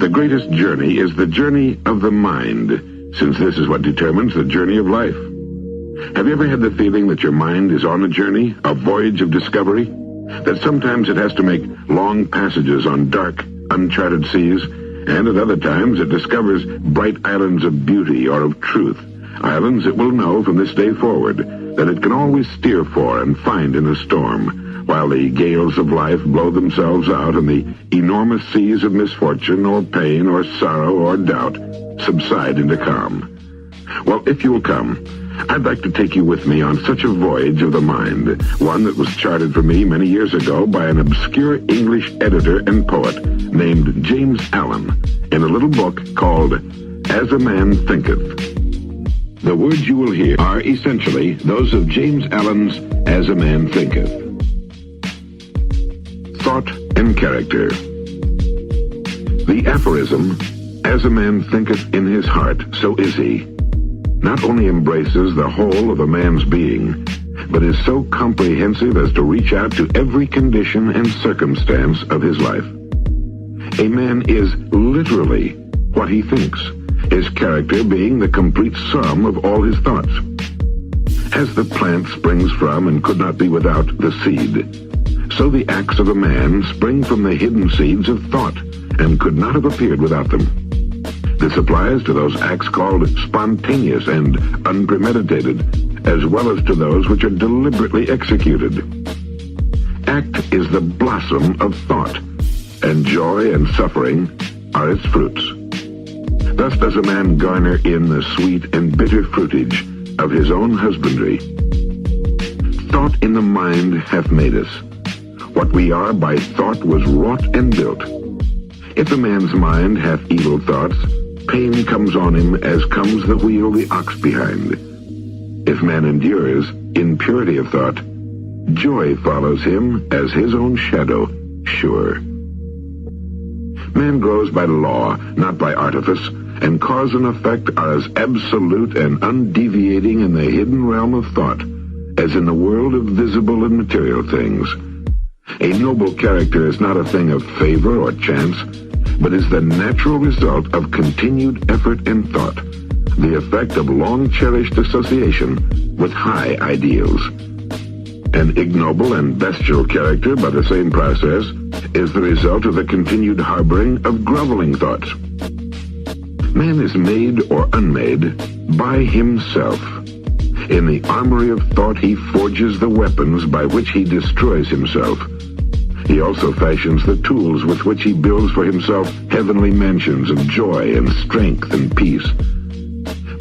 The greatest journey is the journey of the mind, since this is what determines the journey of life. Have you ever had the feeling that your mind is on a journey, a voyage of discovery? That sometimes it has to make long passages on dark, uncharted seas, and at other times it discovers bright islands of beauty or of truth, islands it will know from this day forward that it can always steer for and find in a storm, while the gales of life blow themselves out and the enormous seas of misfortune or pain or sorrow or doubt subside into calm. Well, if you will come, I'd like to take you with me on such a voyage of the mind, one that was charted for me many years ago by an obscure English editor and poet named James Allen in a little book called As a Man Thinketh. The words you will hear are essentially those of James Allen's As a Man Thinketh. Thought and character. The aphorism, As a man thinketh in his heart, so is he, not only embraces the whole of a man's being, but is so comprehensive as to reach out to every condition and circumstance of his life. A man is literally what he thinks, his character being the complete sum of all his thoughts. As the plant springs from and could not be without the seed, so the acts of a man spring from the hidden seeds of thought and could not have appeared without them. This applies to those acts called spontaneous and unpremeditated, as well as to those which are deliberately executed. Act is the blossom of thought, and joy and suffering are its fruits. Thus does a man garner in the sweet and bitter fruitage of his own husbandry. Thought in the mind hath made us. What we are by thought was wrought and built. If a man's mind hath evil thoughts, pain comes on him as comes the wheel the ox behind. If man endures in purity of thought, joy follows him as his own shadow sure. Man grows by law, not by artifice, and cause and effect are as absolute and undeviating in the hidden realm of thought as in the world of visible and material things. A noble character is not a thing of favor or chance, but is the natural result of continued effort and thought, the effect of long-cherished association with high ideals. An ignoble and bestial character, by the same process, is the result of the continued harboring of groveling thoughts. Man is made or unmade by himself. In the armory of thought he forges the weapons by which he destroys himself. He also fashions the tools with which he builds for himself heavenly mansions of joy and strength and peace.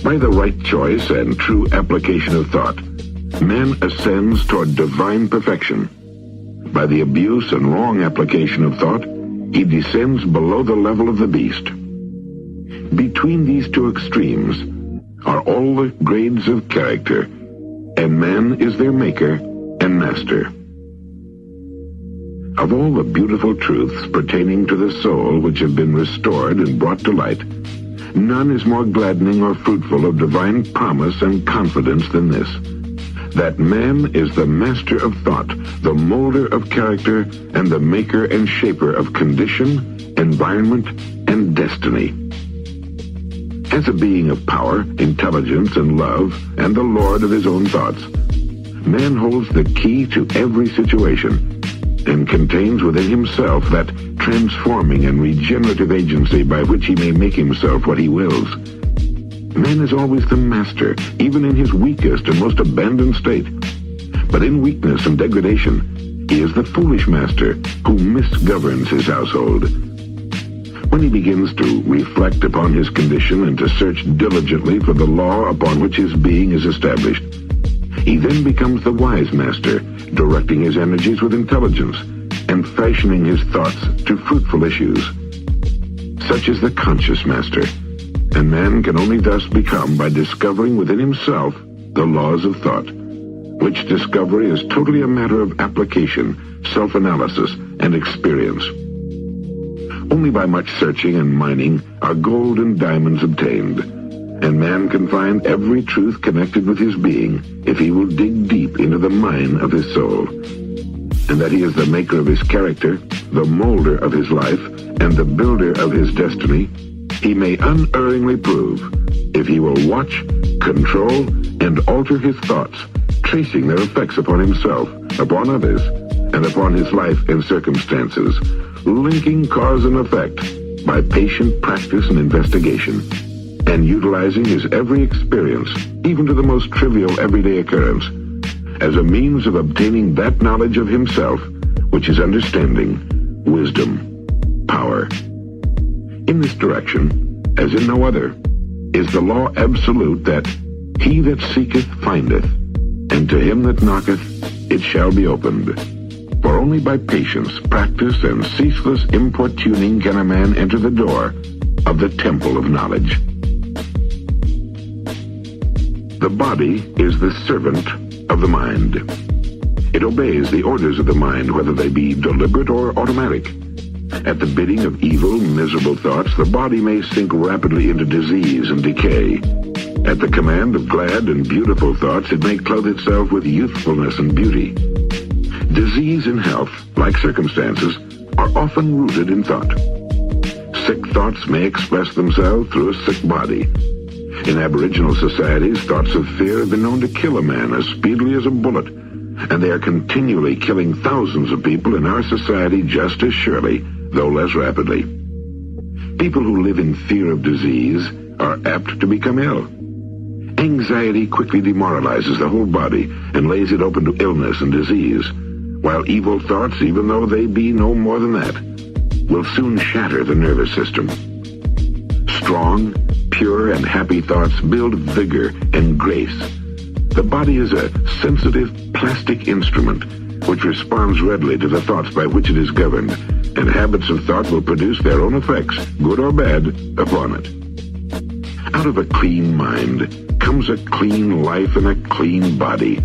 By the right choice and true application of thought, man ascends toward divine perfection. By the abuse and wrong application of thought, he descends below the level of the beast. Between these two extremes are all the grades of character, and man is their maker and master. Of all the beautiful truths pertaining to the soul which have been restored and brought to light, none is more gladdening or fruitful of divine promise and confidence than this, that man is the master of thought, the molder of character, and the maker and shaper of condition, environment, and destiny. As a being of power, intelligence, and love, and the lord of his own thoughts, man holds the key to every situation, and contains within himself that transforming and regenerative agency by which he may make himself what he wills. Man is always the master, even in his weakest and most abandoned state. But in weakness and degradation, he is the foolish master who misgoverns his household. When he begins to reflect upon his condition and to search diligently for the law upon which his being is established, he then becomes the wise master, directing his energies with intelligence and fashioning his thoughts to fruitful issues. Such is the conscious master, and man can only thus become by discovering within himself the laws of thought, which discovery is totally a matter of application, self-analysis, and experience. Only by much searching and mining are gold and diamonds obtained, and man can find every truth connected with his being if he will dig deep into the mine of his soul, and that he is the maker of his character, the molder of his life, and the builder of his destiny, he may unerringly prove if he will watch, control, and alter his thoughts, tracing their effects upon himself, upon others, and upon his life and circumstances, linking cause and effect by patient practice and investigation, and utilizing his every experience, even to the most trivial everyday occurrence, as a means of obtaining that knowledge of himself which is understanding, wisdom, power. In this direction, as in no other, is the law absolute that he that seeketh findeth, and to him that knocketh it shall be opened. For only by patience, practice, and ceaseless importuning can a man enter the door of the temple of knowledge. The body is the servant of the mind. It obeys the orders of the mind, whether they be deliberate or automatic. At the bidding of evil, miserable thoughts, the body may sink rapidly into disease and decay. At the command of glad and beautiful thoughts, it may clothe itself with youthfulness and beauty. Disease and health, like circumstances, are often rooted in thought. Sick thoughts may express themselves through a sick body. In Aboriginal societies, thoughts of fear have been known to kill a man as speedily as a bullet, and they are continually killing thousands of people in our society just as surely, though less rapidly. People who live in fear of disease are apt to become ill. Anxiety quickly demoralizes the whole body and lays it open to illness and disease, while evil thoughts, even though they be no more than that, will soon shatter the nervous system. Strong, pure, and happy thoughts build vigor and grace. The body is a sensitive plastic instrument which responds readily to the thoughts by which it is governed, and habits of thought will produce their own effects, good or bad, upon it. Out of a clean mind comes a clean life and a clean body.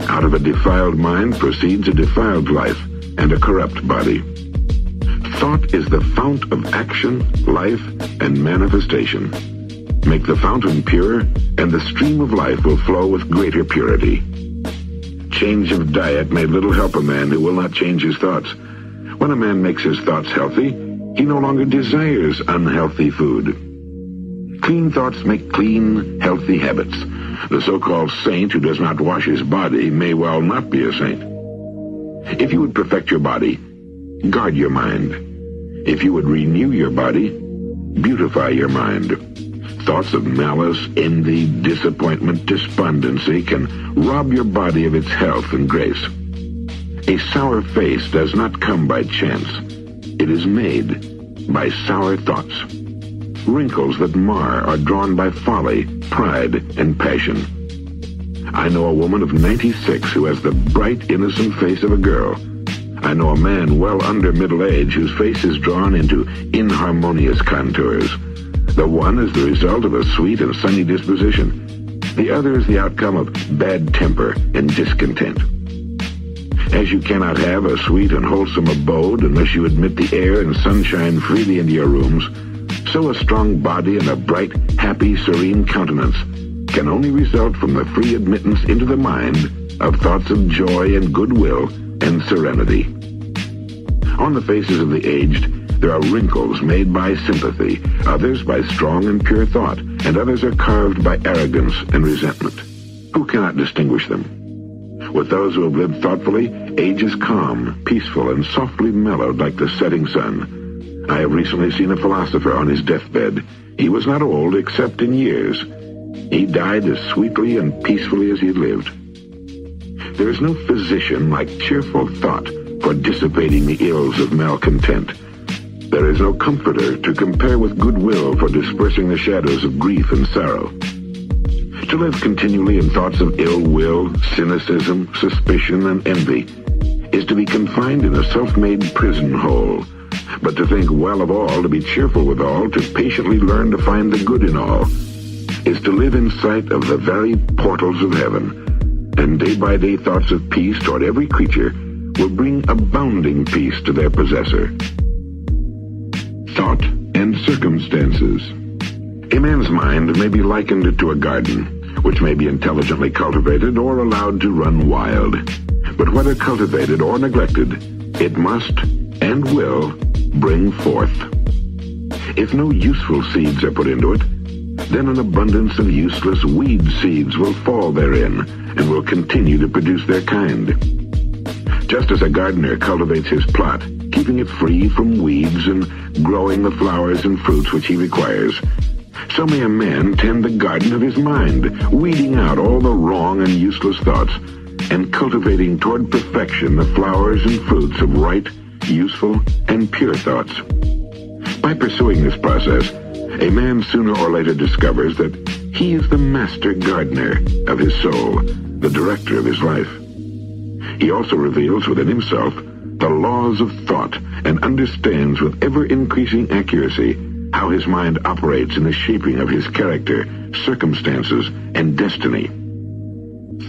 Out of a defiled mind proceeds a defiled life and a corrupt body. Thought is the fount of action, life, and manifestation. Make the fountain pure, and the stream of life will flow with greater purity. Change of diet may little help a man who will not change his thoughts. When a man makes his thoughts healthy, he no longer desires unhealthy food. Clean thoughts make clean, healthy habits. The so-called saint who does not wash his body may well not be a saint. If you would perfect your body, guard your mind. If you would renew your body, beautify your mind. Thoughts of malice, envy, disappointment, despondency can rob your body of its health and grace. A sour face does not come by chance. It is made by sour thoughts. Wrinkles that mar are drawn by folly, pride, and passion. I know a woman of 96 who has the bright, innocent face of a girl. I know a man well under middle age whose face is drawn into inharmonious contours. The one is the result of a sweet and sunny disposition. The other is the outcome of bad temper and discontent. As you cannot have a sweet and wholesome abode unless you admit the air and sunshine freely into your rooms, so a strong body and a bright, happy, serene countenance can only result from the free admittance into the mind of thoughts of joy and goodwill and serenity. On the faces of the aged, there are wrinkles made by sympathy, others by strong and pure thought, and others are carved by arrogance and resentment. Who cannot distinguish them? With those who have lived thoughtfully, age is calm, peaceful, and softly mellowed like the setting sun. I have recently seen a philosopher on his deathbed. He was not old except in years. He died as sweetly and peacefully as he lived. There is no physician like cheerful thought for dissipating the ills of malcontent. There is no comforter to compare with goodwill for dispersing the shadows of grief and sorrow. To live continually in thoughts of ill will, cynicism, suspicion, and envy is to be confined in a self-made prison hole. But to think well of all, to be cheerful with all, to patiently learn to find the good in all, is to live in sight of the very portals of heaven. And day-by-day thoughts of peace toward every creature will bring abounding peace to their possessor. Thought and circumstances. A man's mind may be likened to a garden, which may be intelligently cultivated or allowed to run wild. But whether cultivated or neglected, it must and will bring forth. If no useful seeds are put into it, then an abundance of useless weed seeds will fall therein and will continue to produce their kind. Just as a gardener cultivates his plot, keeping it free from weeds and growing the flowers and fruits which he requires, so may a man tend the garden of his mind, weeding out all the wrong and useless thoughts, and cultivating toward perfection the flowers and fruits of right, useful, and pure thoughts. By pursuing this process, a man sooner or later discovers that he is the master gardener of his soul, the director of his life. He also reveals within himself the laws of thought and understands with ever-increasing accuracy how his mind operates in the shaping of his character, circumstances, and destiny.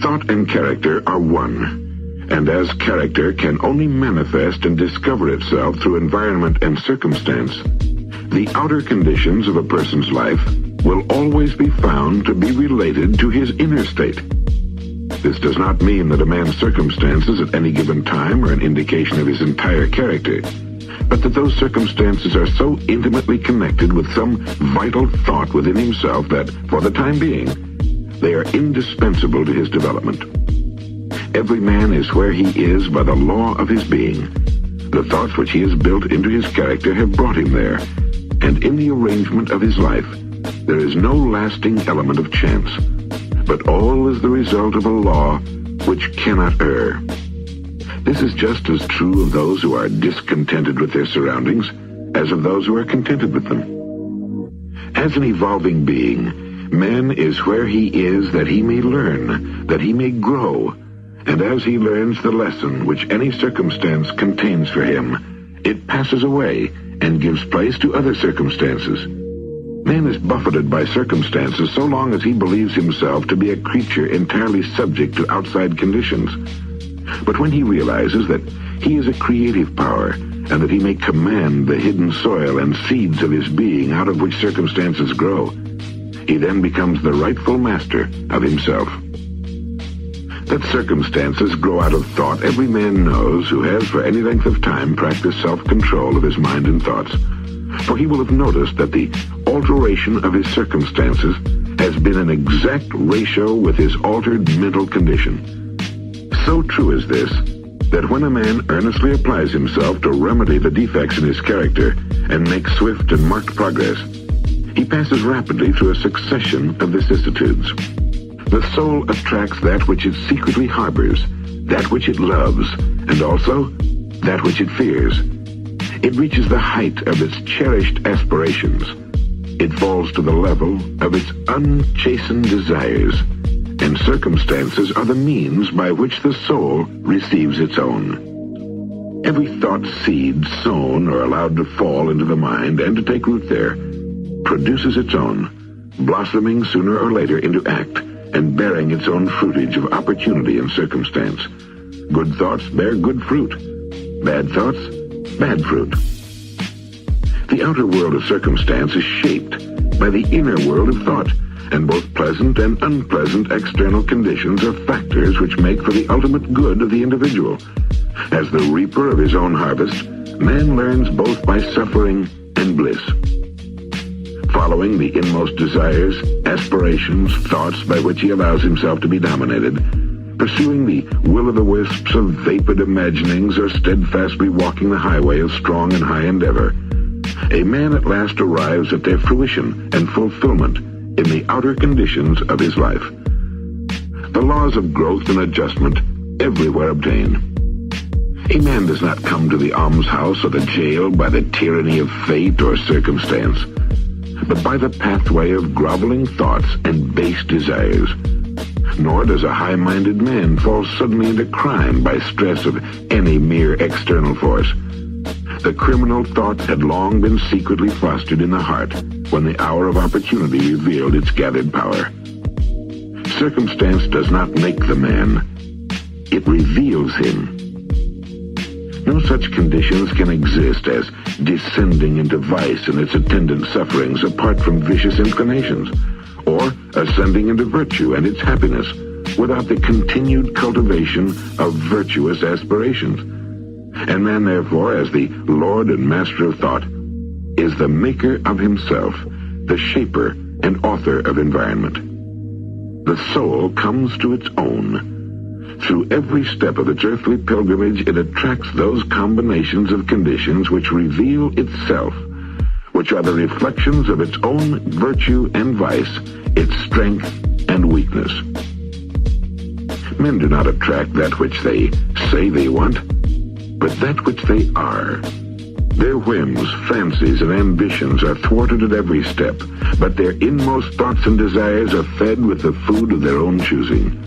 Thought and character are one, and as character can only manifest and discover itself through environment and circumstance, the outer conditions of a person's life will always be found to be related to his inner state. This does not mean that a man's circumstances at any given time are an indication of his entire character, but that those circumstances are so intimately connected with some vital thought within himself that, for the time being, they are indispensable to his development. Every man is where he is by the law of his being. The thoughts which he has built into his character have brought him there, and in the arrangement of his life, there is no lasting element of chance, but all is the result of a law which cannot err. This is just as true of those who are discontented with their surroundings as of those who are contented with them. As an evolving being, man is where he is that he may learn, that he may grow, and as he learns the lesson which any circumstance contains for him, it passes away and gives place to other circumstances. Man is buffeted by circumstances so long as he believes himself to be a creature entirely subject to outside conditions. But when he realizes that he is a creative power and that he may command the hidden soil and seeds of his being out of which circumstances grow, he then becomes the rightful master of himself. That circumstances grow out of thought every man knows who has for any length of time practiced self-control of his mind and thoughts, for he will have noticed that the alteration of his circumstances has been an exact ratio with his altered mental condition. So true is this, that when a man earnestly applies himself to remedy the defects in his character and make swift and marked progress, he passes rapidly through a succession of vicissitudes. The soul attracts that which it secretly harbors, that which it loves, and also that which it fears. It reaches the height of its cherished aspirations. It falls to the level of its unchastened desires, and circumstances are the means by which the soul receives its own. Every thought seed sown or allowed to fall into the mind and to take root there produces its own, blossoming sooner or later into act and bearing its own fruitage of opportunity and circumstance. Good thoughts bear good fruit. Bad thoughts, bad fruit. The outer world of circumstance is shaped by the inner world of thought, and both pleasant and unpleasant external conditions are factors which make for the ultimate good of the individual. As the reaper of his own harvest, man learns both by suffering and bliss. Following the inmost desires, aspirations, thoughts by which he allows himself to be dominated, pursuing the will-o'-the-wisps of vapid imaginings or steadfastly walking the highway of strong and high endeavor, a man at last arrives at their fruition and fulfillment in the outer conditions of his life. The laws of growth and adjustment everywhere obtain. A man does not come to the almshouse or the jail by the tyranny of fate or circumstance, but by the pathway of groveling thoughts and base desires. Nor does a high-minded man fall suddenly into crime by stress of any mere external force. The criminal thought had long been secretly fostered in the heart when the hour of opportunity revealed its gathered power. Circumstance does not make the man, it reveals him. No such conditions can exist as descending into vice and its attendant sufferings apart from vicious inclinations, or ascending into virtue and its happiness without the continued cultivation of virtuous aspirations. And man, therefore, as the Lord and Master of thought, is the maker of himself, the shaper and author of environment. The soul comes to its own. Through every step of its earthly pilgrimage, it attracts those combinations of conditions which reveal itself, which are the reflections of its own virtue and vice, its strength and weakness. Men do not attract that which they say they want, but that which they are. Their whims, fancies, and ambitions are thwarted at every step, but their inmost thoughts and desires are fed with the food of their own choosing.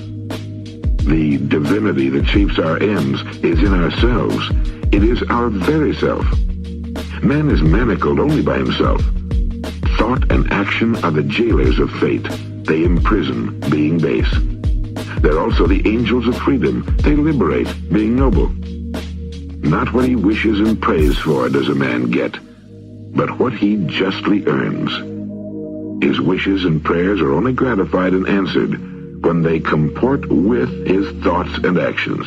The divinity that shapes our ends is in ourselves. It is our very self. Man is manacled only by himself. Thought and action are the jailers of fate. They imprison, being base. They're also the angels of freedom. They liberate, being noble. Not what he wishes and prays for does a man get, but what he justly earns. His wishes and prayers are only gratified and answered when they comport with his thoughts and actions.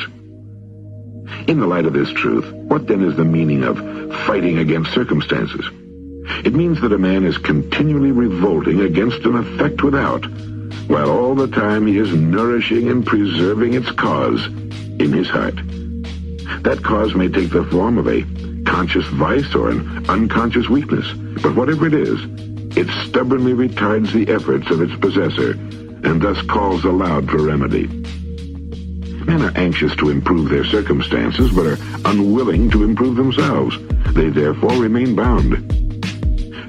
In the light of this truth, what then is the meaning of fighting against circumstances? It means that a man is continually revolting against an effect without, while all the time he is nourishing and preserving its cause in his heart. That cause may take the form of a conscious vice or an unconscious weakness, but whatever it is, it stubbornly retards the efforts of its possessor, and thus calls aloud for remedy. Men are anxious to improve their circumstances, but are unwilling to improve themselves. They therefore remain bound.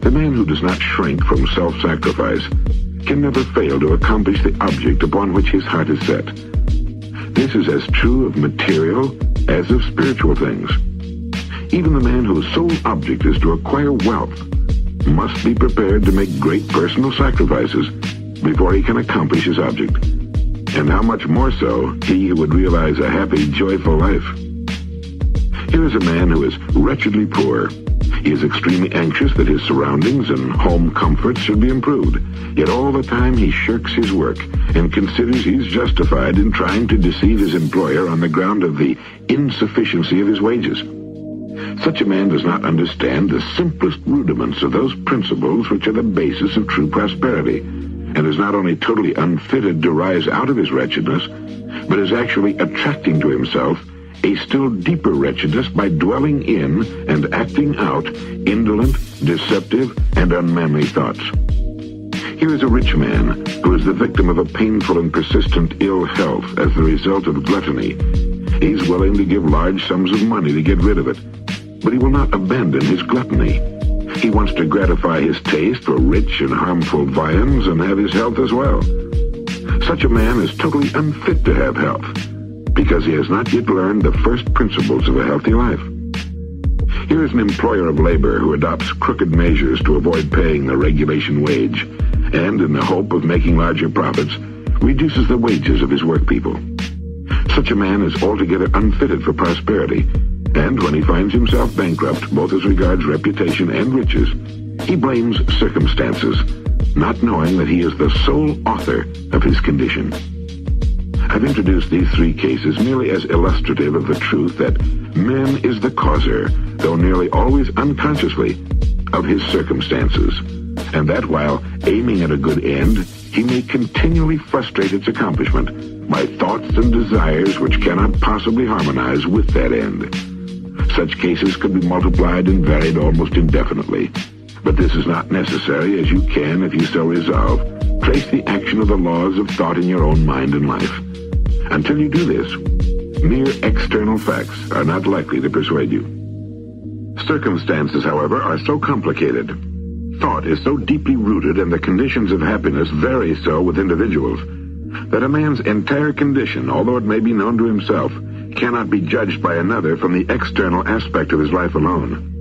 The man who does not shrink from self-sacrifice can never fail to accomplish the object upon which his heart is set. This is as true of material as of spiritual things. Even the man whose sole object is to acquire wealth must be prepared to make great personal sacrifices before he can accomplish his object. And how much more so he who would realize a happy, joyful life. Here is a man who is wretchedly poor. He is extremely anxious that his surroundings and home comforts should be improved. Yet all the time he shirks his work and considers he's justified in trying to deceive his employer on the ground of the insufficiency of his wages. Such a man does not understand the simplest rudiments of those principles which are the basis of true prosperity, and is not only totally unfitted to rise out of his wretchedness, but is actually attracting to himself a still deeper wretchedness by dwelling in and acting out indolent, deceptive, and unmanly thoughts. Here is a rich man who is the victim of a painful and persistent ill health as the result of gluttony. He's willing to give large sums of money to get rid of it, but he will not abandon his gluttony. He wants to gratify his taste for rich and harmful viands and have his health as well. Such a man is totally unfit to have health, because he has not yet learned the first principles of a healthy life. Here is an employer of labor who adopts crooked measures to avoid paying the regulation wage, and in the hope of making larger profits, reduces the wages of his workpeople. Such a man is altogether unfitted for prosperity, and when he finds himself bankrupt, both as regards reputation and riches, he blames circumstances, not knowing that he is the sole author of his condition. I've introduced these three cases merely as illustrative of the truth that man is the causer, though nearly always unconsciously, of his circumstances, and that while aiming at a good end, he may continually frustrate its accomplishment by thoughts and desires which cannot possibly harmonize with that end. Such cases could be multiplied and varied almost indefinitely, but this is not necessary, as you can, if you so resolve, trace the action of the laws of thought in your own mind and life. Until you do this, mere external facts are not likely to persuade you. Circumstances, however, are so complicated. Thought is so deeply rooted, and the conditions of happiness vary so with individuals, that a man's entire condition, although it may be known to himself, cannot be judged by another from the external aspect of his life alone.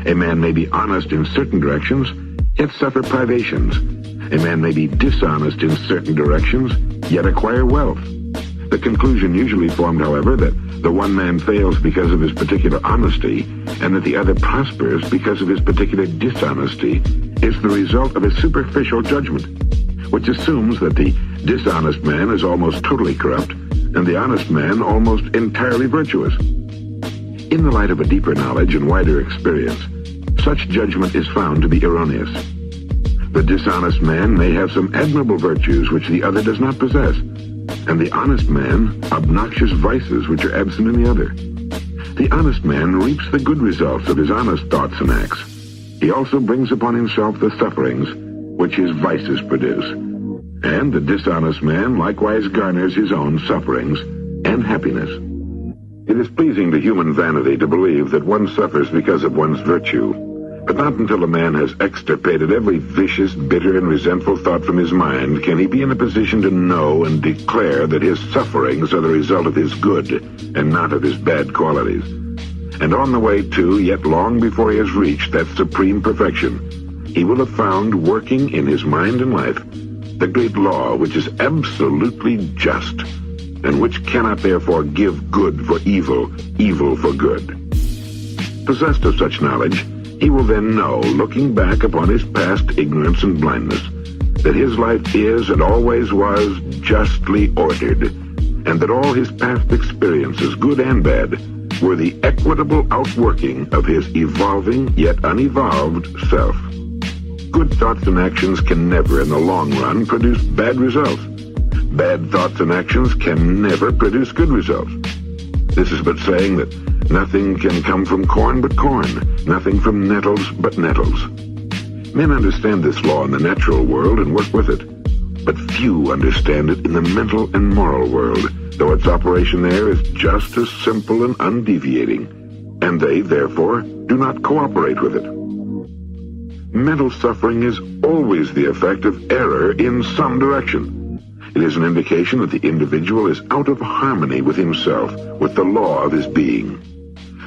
A man may be honest in certain directions, yet suffer privations. A man may be dishonest in certain directions, yet acquire wealth. The conclusion usually formed, however, that the one man fails because of his particular honesty, and that the other prospers because of his particular dishonesty, is the result of a superficial judgment, which assumes that the dishonest man is almost totally corrupt, and the honest man almost entirely virtuous. In the light of a deeper knowledge and wider experience, such judgment is found to be erroneous. The dishonest man may have some admirable virtues which the other does not possess, and the honest man obnoxious vices which are absent in the other. The honest man reaps the good results of his honest thoughts and acts. He also brings upon himself the sufferings which his vices produce. And the dishonest man likewise garners his own sufferings and happiness. It is pleasing to human vanity to believe that one suffers because of one's virtue, but not until a man has extirpated every vicious, bitter, and resentful thought from his mind can he be in a position to know and declare that his sufferings are the result of his good and not of his bad qualities. And on the way to, yet long before he has reached that supreme perfection, he will have found working in his mind and life the great law which is absolutely just, and which cannot therefore give good for evil, evil for good. Possessed of such knowledge, he will then know, looking back upon his past ignorance and blindness, that his life is and always was justly ordered, and that all his past experiences, good and bad, were the equitable outworking of his evolving yet unevolved self. Good thoughts and actions can never, in the long run, produce bad results. Bad thoughts and actions can never produce good results. This is but saying that nothing can come from corn but corn, nothing from nettles but nettles. Men understand this law in the natural world and work with it, but few understand it in the mental and moral world, though its operation there is just as simple and undeviating, and they, therefore, do not cooperate with it. Mental suffering is always the effect of error in some direction. It is an indication that the individual is out of harmony with himself, with the law of his being.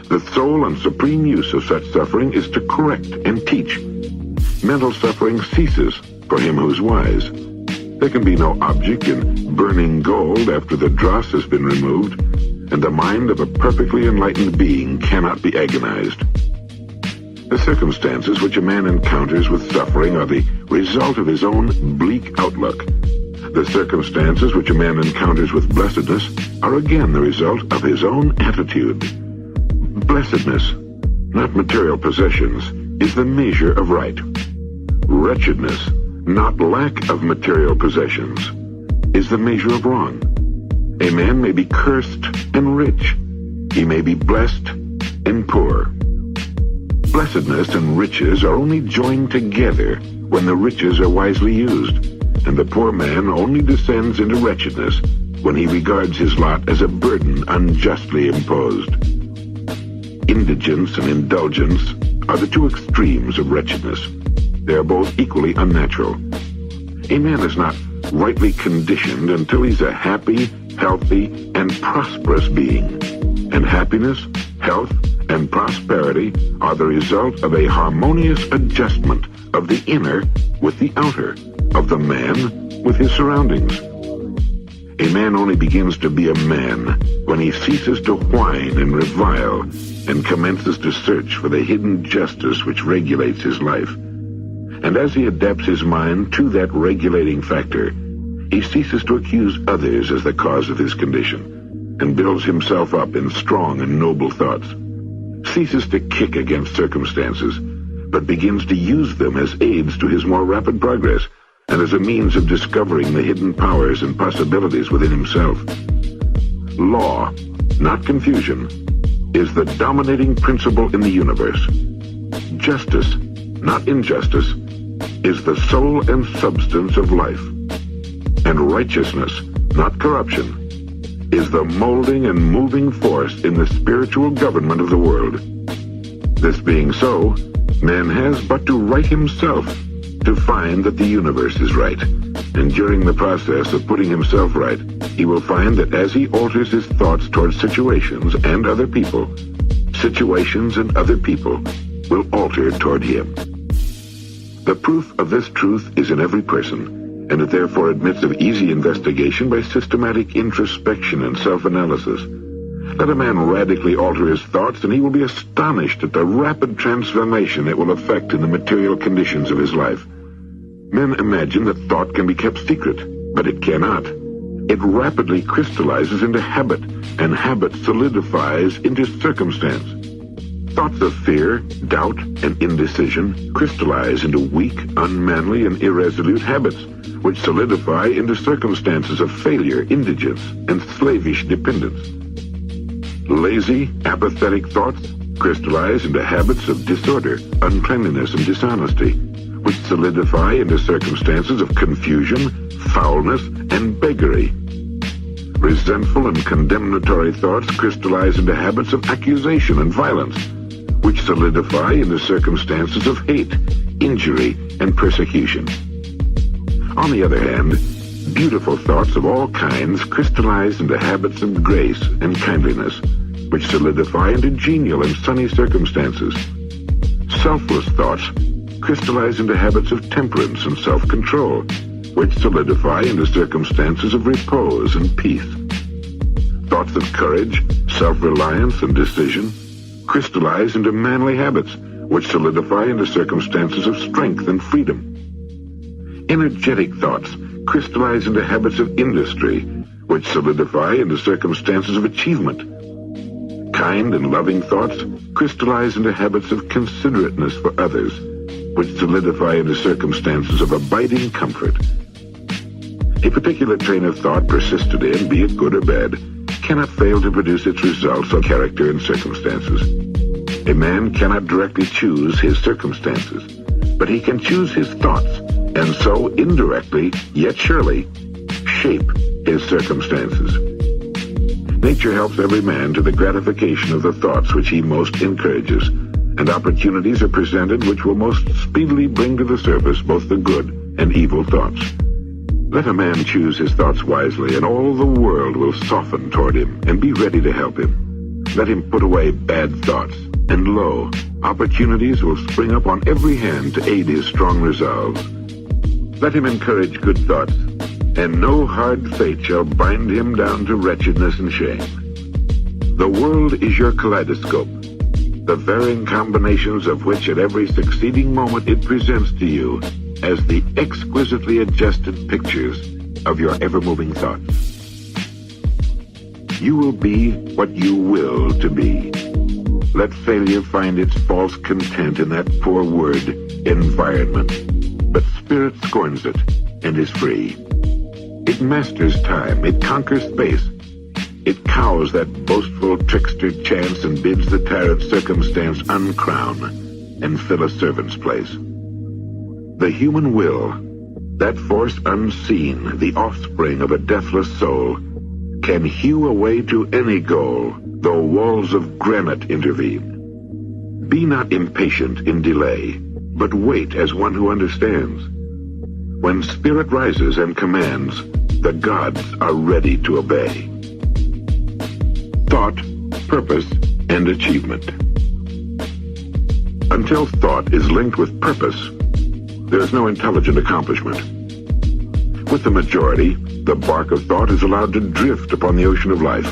The sole and supreme use of such suffering is to correct and teach. Mental suffering ceases for him who is wise. There can be no object in burning gold after the dross has been removed, and the mind of a perfectly enlightened being cannot be agonized. The circumstances which a man encounters with suffering are the result of his own bleak outlook. The circumstances which a man encounters with blessedness are again the result of his own attitude. Blessedness, not material possessions, is the measure of right. Wretchedness, not lack of material possessions, is the measure of wrong. A man may be cursed and rich. He may be blessed and poor. Blessedness and riches are only joined together when the riches are wisely used, and the poor man only descends into wretchedness when he regards his lot as a burden unjustly imposed. Indigence and indulgence are the two extremes of wretchedness. They are both equally unnatural. A man is not rightly conditioned until he's a happy, healthy, and prosperous being. And happiness, health, and prosperity are the result of a harmonious adjustment of the inner with the outer, of the man with his surroundings. A man only begins to be a man when he ceases to whine and revile and commences to search for the hidden justice which regulates his life. And as he adapts his mind to that regulating factor, he ceases to accuse others as the cause of his condition, and builds himself up in strong and noble thoughts, ceases to kick against circumstances, but begins to use them as aids to his more rapid progress, and as a means of discovering the hidden powers and possibilities within himself. Law, not confusion, is the dominating principle in the universe. Justice, not injustice, is the soul and substance of life. And righteousness, not corruption, is the molding and moving force in the spiritual government of the world. This being so, man has but to right himself to find that the universe is right. And during the process of putting himself right, he will find that as he alters his thoughts towards situations and other people, situations and other people will alter toward him. The proof of this truth is in every person, and it therefore admits of easy investigation by systematic introspection and self-analysis. Let a man radically alter his thoughts, and he will be astonished at the rapid transformation it will effect in the material conditions of his life. Men imagine that thought can be kept secret, but it cannot. It rapidly crystallizes into habit, and habit solidifies into circumstance. Thoughts of fear, doubt, and indecision crystallize into weak, unmanly, and irresolute habits, which solidify into circumstances of failure, indigence, and slavish dependence. Lazy, apathetic thoughts crystallize into habits of disorder, uncleanliness, and dishonesty, which solidify into circumstances of confusion, foulness, and beggary. Resentful and condemnatory thoughts crystallize into habits of accusation and violence, which solidify into circumstances of hate, injury, and persecution. On the other hand, beautiful thoughts of all kinds crystallize into habits of grace and kindliness, which solidify into genial and sunny circumstances. Selfless thoughts crystallize into habits of temperance and self-control, which solidify into circumstances of repose and peace. Thoughts of courage, self-reliance, and decision crystallize into manly habits, which solidify into circumstances of strength and freedom. Energetic thoughts crystallize into habits of industry, which solidify into circumstances of achievement. Kind and loving thoughts crystallize into habits of considerateness for others, which solidify into circumstances of abiding comfort. A particular train of thought persisted in, be it good or bad, cannot fail to produce its results of character and circumstances. A man cannot directly choose his circumstances, but he can choose his thoughts, and so indirectly, yet surely, shape his circumstances. Nature helps every man to the gratification of the thoughts which he most encourages, and opportunities are presented which will most speedily bring to the surface both the good and evil thoughts. Let a man choose his thoughts wisely, and all the world will soften toward him and be ready to help him. Let him put away bad thoughts, and lo, opportunities will spring up on every hand to aid his strong resolve. Let him encourage good thoughts, and no hard fate shall bind him down to wretchedness and shame. The world is your kaleidoscope, the varying combinations of which at every succeeding moment it presents to you as the exquisitely adjusted pictures of your ever-moving thoughts. You will be what you will to be. Let failure find its false content in that poor word, environment. But spirit scorns it and is free. It masters time, it conquers space. It cows that boastful trickster chance and bids the tyrant circumstance uncrown and fill a servant's place. The human will, that force unseen, the offspring of a deathless soul, can hew a way to any goal, though walls of granite intervene. Be not impatient in delay, but wait as one who understands. When spirit rises and commands, the gods are ready to obey. Thought, purpose, and achievement. Until thought is linked with purpose, there is no intelligent accomplishment. With the majority, the bark of thought is allowed to drift upon the ocean of life.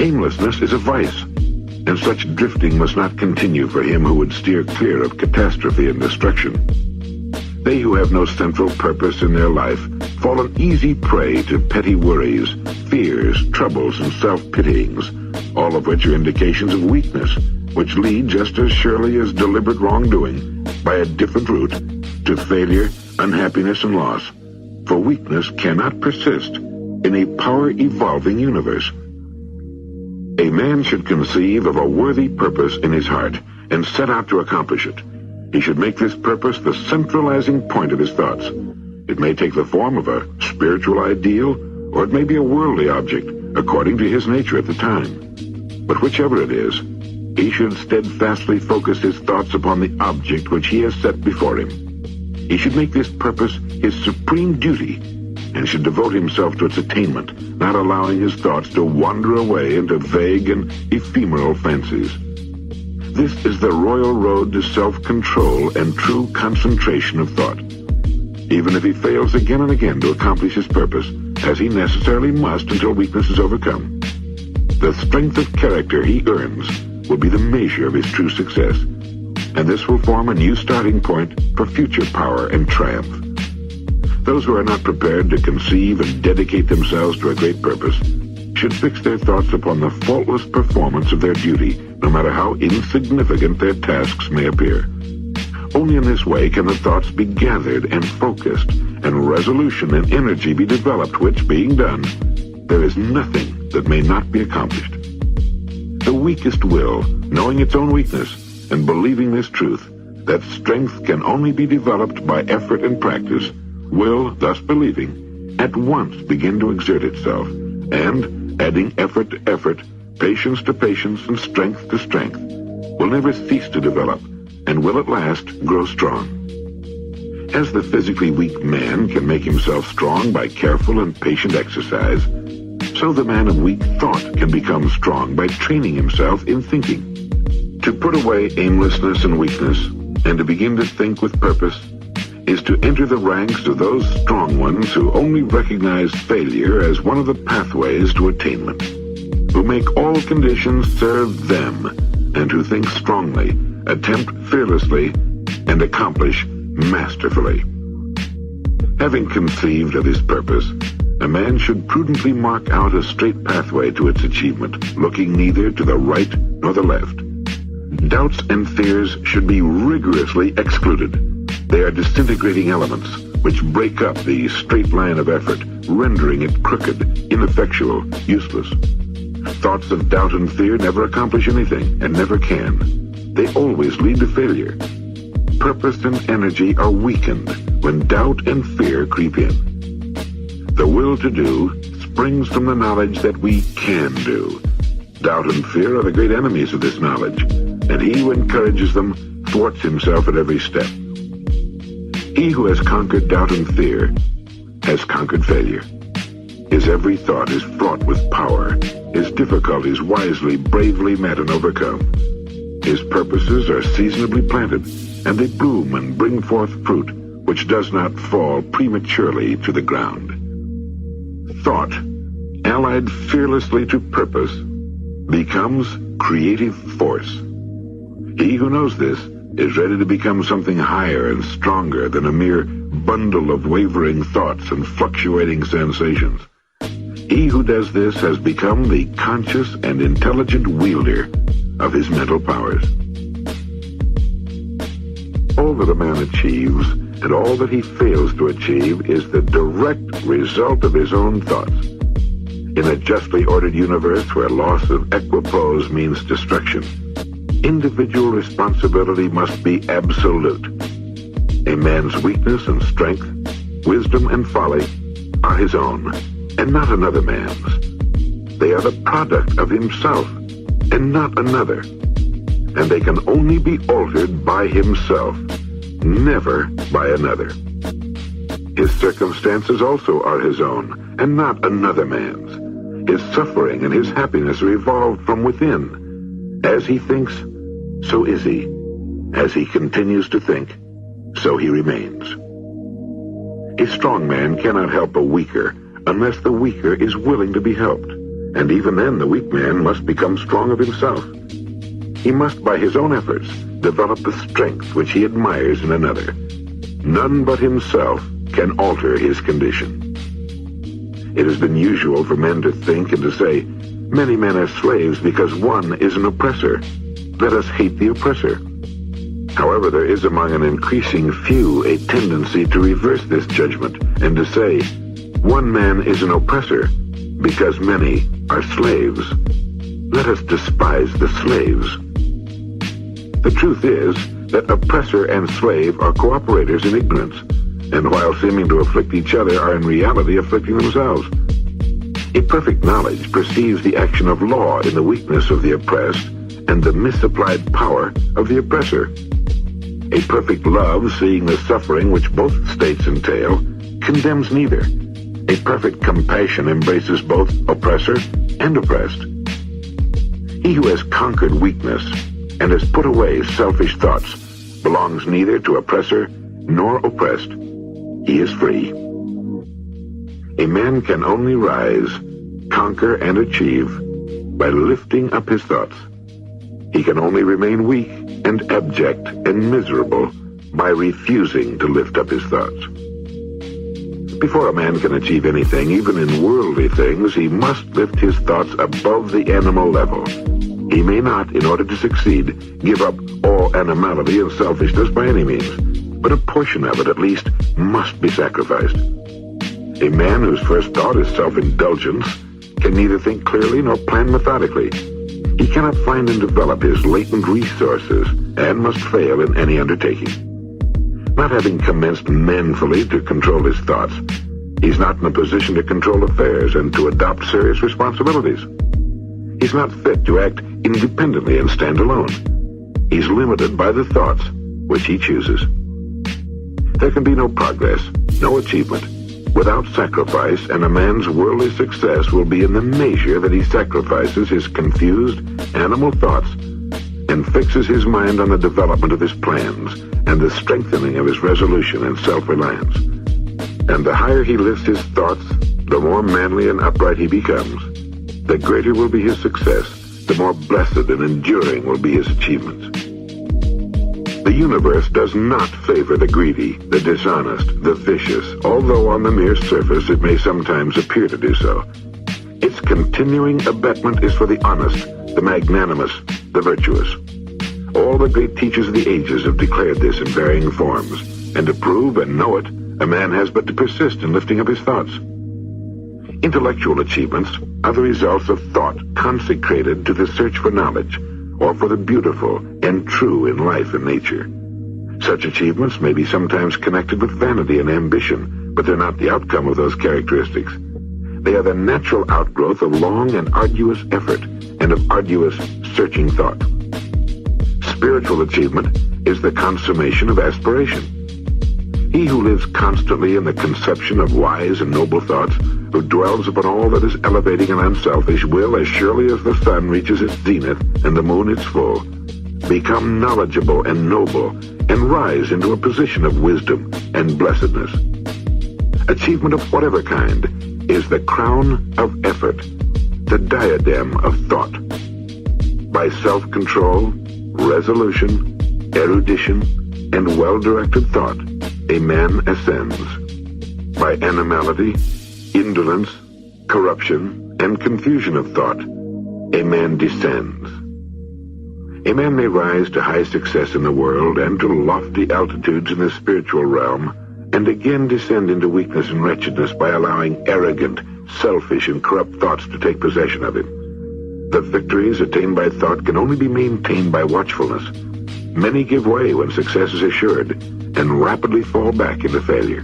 Aimlessness is a vice, and such drifting must not continue for him who would steer clear of catastrophe and destruction. They who have no central purpose in their life fall an easy prey to petty worries, fears, troubles, and self-pityings, all of which are indications of weakness, which lead just as surely as deliberate wrongdoing, by a different route, to failure, unhappiness, and loss. For weakness cannot persist in a power-evolving universe. A man should conceive of a worthy purpose in his heart and set out to accomplish it. He should make this purpose the centralizing point of his thoughts. It may take the form of a spiritual ideal, or it may be a worldly object, according to his nature at the time. But whichever it is, he should steadfastly focus his thoughts upon the object which he has set before him. He should make this purpose his supreme duty, and should devote himself to its attainment, not allowing his thoughts to wander away into vague and ephemeral fancies. This is the royal road to self-control and true concentration of thought. Even if he fails again and again to accomplish his purpose, as he necessarily must until weakness is overcome, the strength of character he earns will be the measure of his true success, and this will form a new starting point for future power and triumph. Those who are not prepared to conceive and dedicate themselves to a great purpose should fix their thoughts upon the faultless performance of their duty, no matter how insignificant their tasks may appear. Only in this way can the thoughts be gathered and focused, and resolution and energy be developed, which, being done, there is nothing that may not be accomplished. The weakest will, knowing its own weakness and believing this truth, that strength can only be developed by effort and practice, will, thus believing, at once begin to exert itself, and, adding effort to effort, patience to patience, and strength to strength, will never cease to develop, and will at last grow strong. As the physically weak man can make himself strong by careful and patient exercise, so the man of weak thought can become strong by training himself in thinking. To put away aimlessness and weakness, and to begin to think with purpose, is to enter the ranks of those strong ones who only recognize failure as one of the pathways to attainment, who make all conditions serve them, and who think strongly, attempt fearlessly, and accomplish masterfully. Having conceived of his purpose, a man should prudently mark out a straight pathway to its achievement, looking neither to the right nor the left. Doubts and fears should be rigorously excluded. They are disintegrating elements which break up the straight line of effort, rendering it crooked, ineffectual, useless. Thoughts of doubt and fear never accomplish anything, and never can. They always lead to failure. Purpose and energy are weakened when doubt and fear creep in. The will to do springs from the knowledge that we can do. Doubt and fear are the great enemies of this knowledge, and he who encourages them thwarts himself at every step. He who has conquered doubt and fear has conquered failure. His every thought is fraught with power, his difficulties wisely, bravely met and overcome. His purposes are seasonably planted, and they bloom and bring forth fruit which does not fall prematurely to the ground. Thought, allied fearlessly to purpose, becomes creative force. He who knows this is ready to become something higher and stronger than a mere bundle of wavering thoughts and fluctuating sensations. He who does this has become the conscious and intelligent wielder of his mental powers. All that a man achieves and all that he fails to achieve is the direct result of his own thoughts. In a justly ordered universe where loss of equipoise means destruction, individual responsibility must be absolute. A man's weakness and strength, wisdom and folly are his own, and not another man's. They are the product of himself, and not another. And they can only be altered by himself, never by another. His circumstances also are his own, and not another man's. His suffering and his happiness are evolved from within. As he thinks, so is he. As he continues to think, so he remains. A strong man cannot help a weaker unless the weaker is willing to be helped, and even then the weak man must become strong of himself. He must, by his own efforts, develop the strength which he admires in another. None but himself can alter his condition. It has been usual for men to think and to say, "Many men are slaves because one is an oppressor. Let us hate the oppressor." However, there is among an increasing few a tendency to reverse this judgment and to say, "One man is an oppressor because many are slaves. Let us despise the slaves." The truth is that oppressor and slave are cooperators in ignorance, and while seeming to afflict each other, are in reality afflicting themselves. A perfect knowledge perceives the action of law in the weakness of the oppressed and the misapplied power of the oppressor. A perfect love, seeing the suffering which both states entail, condemns neither. A perfect compassion embraces both oppressor and oppressed. He who has conquered weakness and has put away selfish thoughts belongs neither to oppressor nor oppressed. He is free. A man can only rise, conquer, and achieve by lifting up his thoughts. He can only remain weak and abject and miserable by refusing to lift up his thoughts. Before a man can achieve anything, even in worldly things, he must lift his thoughts above the animal level. He may not, in order to succeed, give up all animality and selfishness by any means, but a portion of it, at least, must be sacrificed. A man whose first thought is self-indulgence can neither think clearly nor plan methodically. He cannot find and develop his latent resources and must fail in any undertaking. Not having commenced manfully to control his thoughts, he's not in a position to control affairs and to adopt serious responsibilities. He's not fit to act independently and stand alone. He's limited by the thoughts which he chooses. There can be no progress, no achievement, without sacrifice, and a man's worldly success will be in the measure that he sacrifices his confused animal thoughts and fixes his mind on the development of his plans and the strengthening of his resolution and self-reliance. And the higher he lifts his thoughts, the more manly and upright he becomes. The greater will be his success, the more blessed and enduring will be his achievements. The universe does not favor the greedy, the dishonest, the vicious, although on the mere surface it may sometimes appear to do so. Its continuing abetment is for the honest, the magnanimous, the virtuous. All the great teachers of the ages have declared this in varying forms, and to prove and know it, a man has but to persist in lifting up his thoughts. Intellectual achievements are the results of thought consecrated to the search for knowledge, or for the beautiful and true in life and nature. Such achievements may be sometimes connected with vanity and ambition, but they're not the outcome of those characteristics. They are the natural outgrowth of long and arduous effort and of arduous searching thought. Spiritual achievement is the consummation of aspiration. He who lives constantly in the conception of wise and noble thoughts, who dwells upon all that is elevating and unselfish, will, as surely as the sun reaches its zenith and the moon its full, become knowledgeable and noble and rise into a position of wisdom and blessedness. Achievement of whatever kind is the crown of effort, the diadem of thought. By self-control, resolution, erudition, and well-directed thought, a man ascends. By animality, indolence, corruption, and confusion of thought, a man descends. A man may rise to high success in the world and to lofty altitudes in the spiritual realm, and again descend into weakness and wretchedness by allowing arrogant, selfish, and corrupt thoughts to take possession of him. The victories attained by thought can only be maintained by watchfulness. Many give way when success is assured, and rapidly fall back into failure.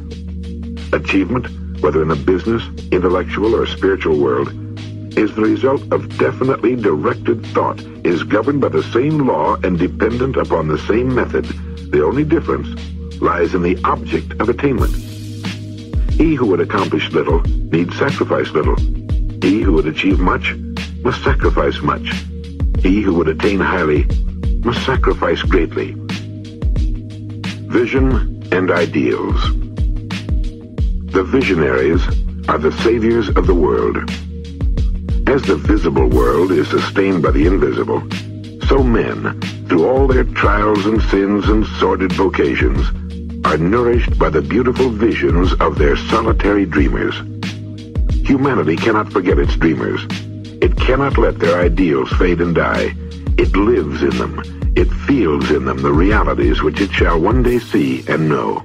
Achievement, whether in the business, intellectual, or spiritual world, is the result of definitely directed thought, is governed by the same law and dependent upon the same method. The only difference lies in the object of attainment. He who would accomplish little needs sacrifice little. He who would achieve much must sacrifice much. He who would attain highly must sacrifice greatly. Vision and ideals. The visionaries are the saviors of the world. As the visible world is sustained by the invisible, so men, through all their trials and sins and sordid vocations, are nourished by the beautiful visions of their solitary dreamers. Humanity cannot forget its dreamers. It cannot let their ideals fade and die. It lives in them. It feels in them the realities which it shall one day see and know.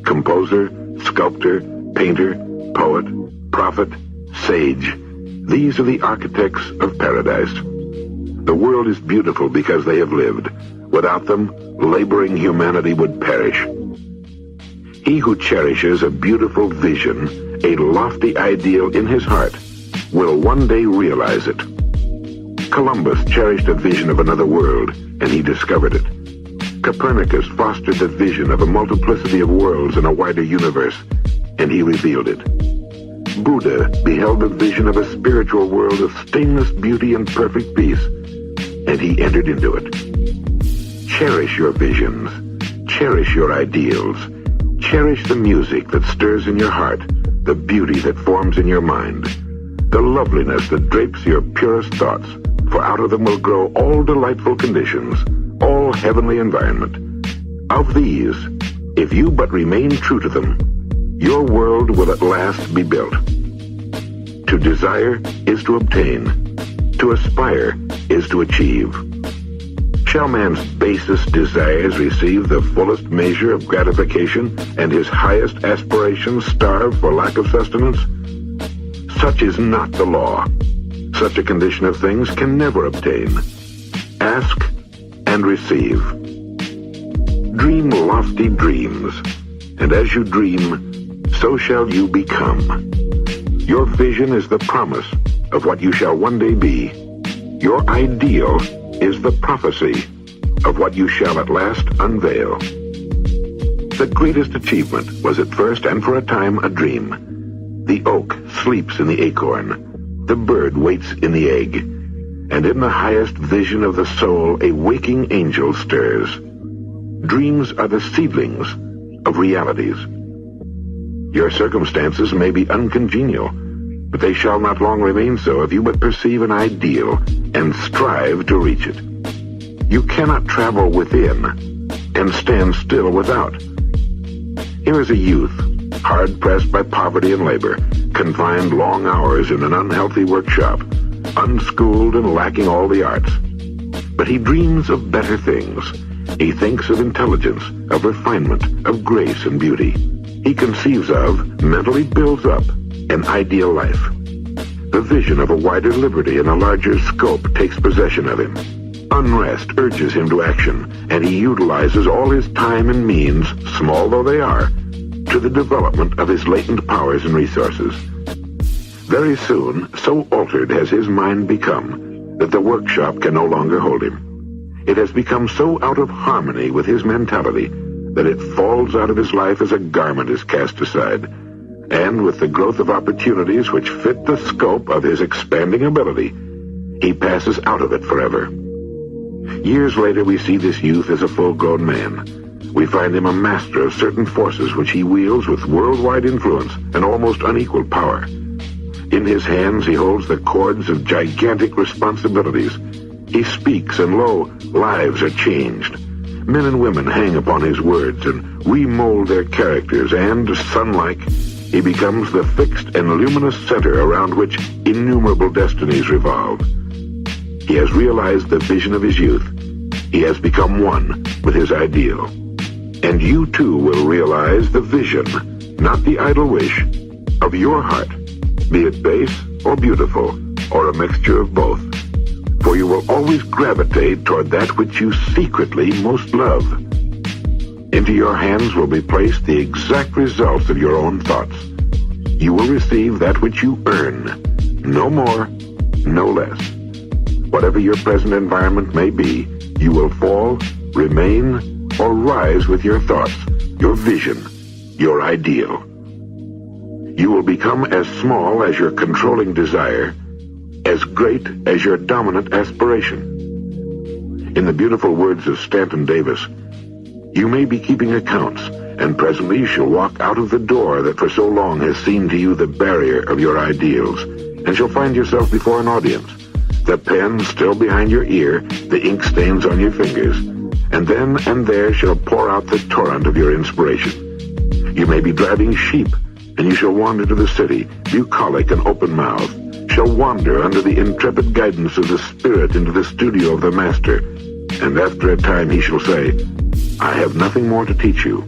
Composer, sculptor, painter, poet, prophet, sage, these are the architects of paradise. The world is beautiful because they have lived. Without them, laboring humanity would perish. He who cherishes a beautiful vision, a lofty ideal in his heart, will one day realize it. Columbus cherished a vision of another world, and he discovered it. Copernicus fostered the vision of a multiplicity of worlds in a wider universe, and he revealed it. Buddha beheld the vision of a spiritual world of stainless beauty and perfect peace, and he entered into it. Cherish your visions. Cherish your ideals. Cherish the music that stirs in your heart, the beauty that forms in your mind, the loveliness that drapes your purest thoughts, for out of them will grow all delightful conditions, all heavenly environment. Of these, if you but remain true to them, your world will at last be built. To desire is to obtain. To aspire is to achieve. Shall man's basest desires receive the fullest measure of gratification and his highest aspirations starve for lack of sustenance? Such is not the law. Such a condition of things can never obtain. Ask and receive. Dream lofty dreams, and as you dream, so shall you become. Your vision is the promise of what you shall one day be. Your ideal is the prophecy of what you shall at last unveil. The greatest achievement was at first and for a time a dream. The oak sleeps in the acorn. The bird waits in the egg. And in the highest vision of the soul, a waking angel stirs. Dreams are the seedlings of realities. Your circumstances may be uncongenial, but they shall not long remain so if you but perceive an ideal and strive to reach it. You cannot travel within and stand still without. Here is a youth, hard-pressed by poverty and labor, confined long hours in an unhealthy workshop, unschooled and lacking all the arts. But he dreams of better things. He thinks of intelligence, of refinement, of grace and beauty. He conceives of, mentally builds up, an ideal life. The vision of a wider liberty and a larger scope takes possession of him. Unrest urges him to action, and he utilizes all his time and means, small though they are, to the development of his latent powers and resources. Very soon, so altered has his mind become that the workshop can no longer hold him. It has become so out of harmony with his mentality that it falls out of his life as a garment is cast aside, and with the growth of opportunities which fit the scope of his expanding ability, he passes out of it forever. Years later, we see this youth as a full-grown man. We find him a master of certain forces which he wields with worldwide influence and almost unequaled power. In his hands he holds the cords of gigantic responsibilities. He speaks, and lo, lives are changed. Men and women hang upon his words and remold their characters, and, sun-like, he becomes the fixed and luminous center around which innumerable destinies revolve. He has realized the vision of his youth. He has become one with his ideal. And you too will realize the vision, not the idle wish, of your heart, be it base or beautiful, or a mixture of both. For you will always gravitate toward that which you secretly most love. Into your hands will be placed the exact results of your own thoughts. You will receive that which you earn, no more, no less. Whatever your present environment may be, you will fall, remain, or rise with your thoughts, your vision, your ideal. You will become as small as your controlling desire, as great as your dominant aspiration. In the beautiful words of Stanton Davis, you may be keeping accounts, and presently you shall walk out of the door that for so long has seemed to you the barrier of your ideals, and shall find yourself before an audience, the pen still behind your ear, the ink stains on your fingers, and then and there shall pour out the torrent of your inspiration. You may be driving sheep, and you shall wander to the city, bucolic and open-mouthed, shall wander under the intrepid guidance of the Spirit into the studio of the Master, and after a time he shall say, I have nothing more to teach you.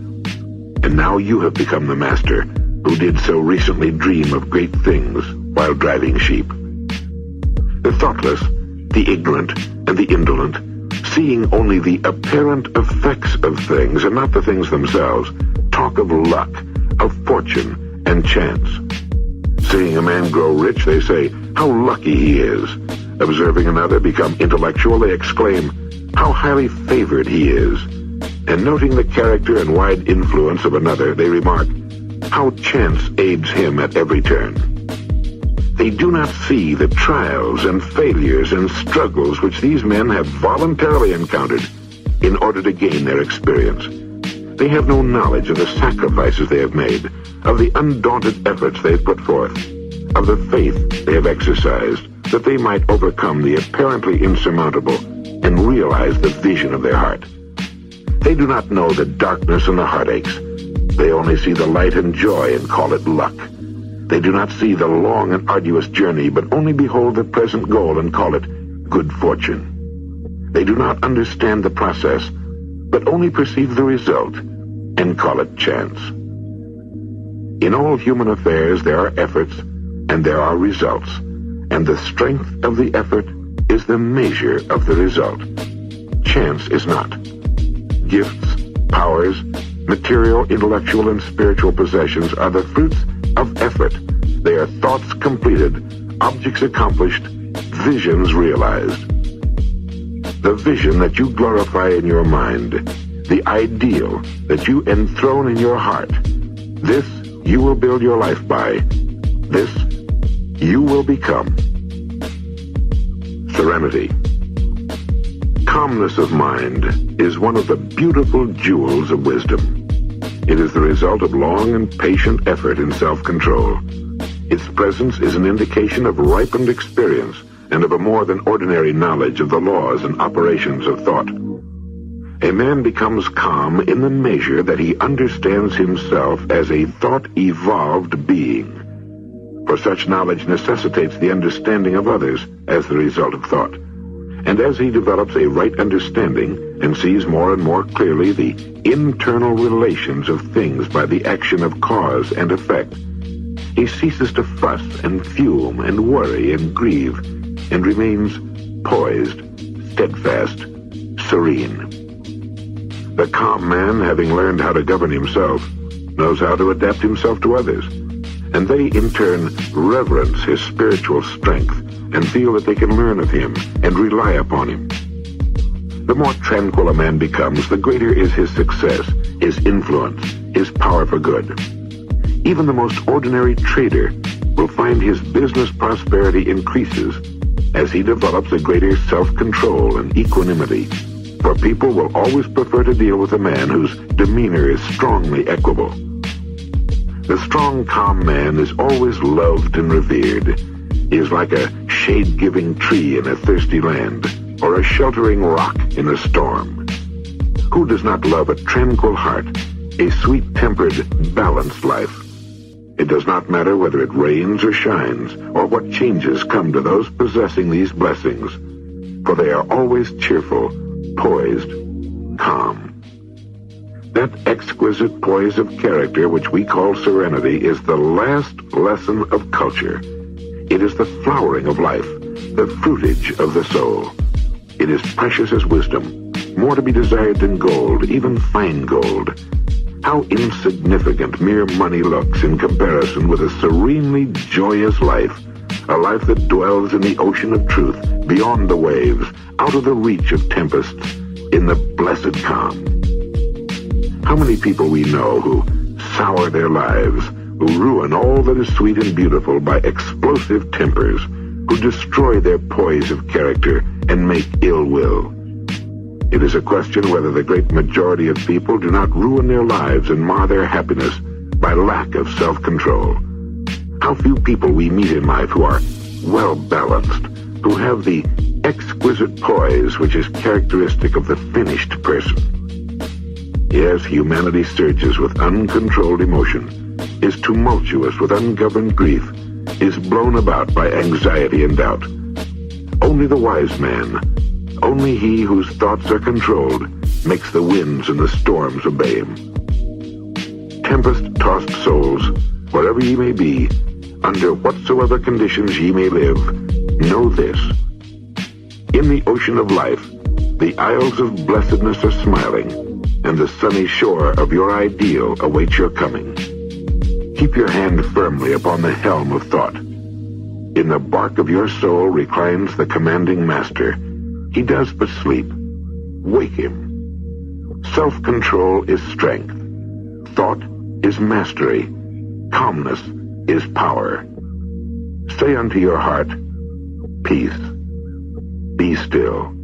And now you have become the Master, who did so recently dream of great things while driving sheep. The thoughtless, the ignorant, and the indolent, seeing only the apparent effects of things and not the things themselves, talk of luck, of fortune, and chance. Seeing a man grow rich, they say, how lucky he is. Observing another become intellectual, they exclaim, how highly favored he is. And noting the character and wide influence of another, they remark, how chance aids him at every turn. They do not see the trials and failures and struggles which these men have voluntarily encountered in order to gain their experience. They have no knowledge of the sacrifices they have made, of the undaunted efforts they have put forth, of the faith they have exercised, that they might overcome the apparently insurmountable and realize the vision of their heart. They do not know the darkness and the heartaches, They only see the light and joy and call it luck. They do not see the long and arduous journey, but only behold the present goal and call it good fortune. They do not understand the process, but only perceive the result and call it chance. In all human affairs there are efforts and there are results, and the strength of the effort is the measure of the result. Chance is not. Gifts, powers, material, intellectual, and spiritual possessions are the fruits of effort. They are thoughts completed, objects accomplished, visions realized. The vision that you glorify in your mind, the ideal that you enthrone in your heart, this you will build your life by. This you will become. Serenity. Calmness of mind is one of the beautiful jewels of wisdom. It is the result of long and patient effort in self-control. Its presence is an indication of ripened experience and of a more than ordinary knowledge of the laws and operations of thought. A man becomes calm in the measure that he understands himself as a thought-evolved being. For such knowledge necessitates the understanding of others as the result of thought. And as he develops a right understanding and sees more and more clearly the internal relations of things by the action of cause and effect, he ceases to fuss and fume and worry and grieve and remains poised, steadfast, serene. The calm man, having learned how to govern himself, knows how to adapt himself to others, and they in turn reverence his spiritual strength and feel that they can learn of him and rely upon him. The more tranquil a man becomes, the greater is his success, his influence, his power for good. Even the most ordinary trader will find his business prosperity increases as he develops a greater self-control and equanimity, for people will always prefer to deal with a man whose demeanor is strongly equable. The strong, calm man is always loved and revered. He is like a shade-giving tree in a thirsty land, or a sheltering rock in a storm. Who does not love a tranquil heart, a sweet-tempered, balanced life? It does not matter whether it rains or shines, or what changes come to those possessing these blessings, for they are always cheerful, poised, calm. That exquisite poise of character which we call serenity is the last lesson of culture. It is the flowering of life, the fruitage of the soul. It is precious as wisdom, more to be desired than gold, even fine gold. How insignificant mere money looks in comparison with a serenely joyous life, a life that dwells in the ocean of truth, beyond the waves, out of the reach of tempests, in the blessed calm. How many people we know who sour their lives, who ruin all that is sweet and beautiful by explosive tempers, who destroy their poise of character and make ill will. It is a question whether the great majority of people do not ruin their lives and mar their happiness by lack of self-control. How few people we meet in life who are well-balanced, who have the exquisite poise which is characteristic of the finished person. Yes, humanity surges with uncontrolled emotion, is tumultuous with ungoverned grief, is blown about by anxiety and doubt. Only the wise man, only he whose thoughts are controlled, makes the winds and the storms obey him. Tempest-tossed souls, wherever ye may be, under whatsoever conditions ye may live, know this. In the ocean of life, the isles of blessedness are smiling, and the sunny shore of your ideal awaits your coming. Keep your hand firmly upon the helm of thought. In the bark of your soul reclines the commanding master. He does but sleep. Wake him. Self-control is strength. Thought is mastery. Calmness is power. Say unto your heart, peace. Be still.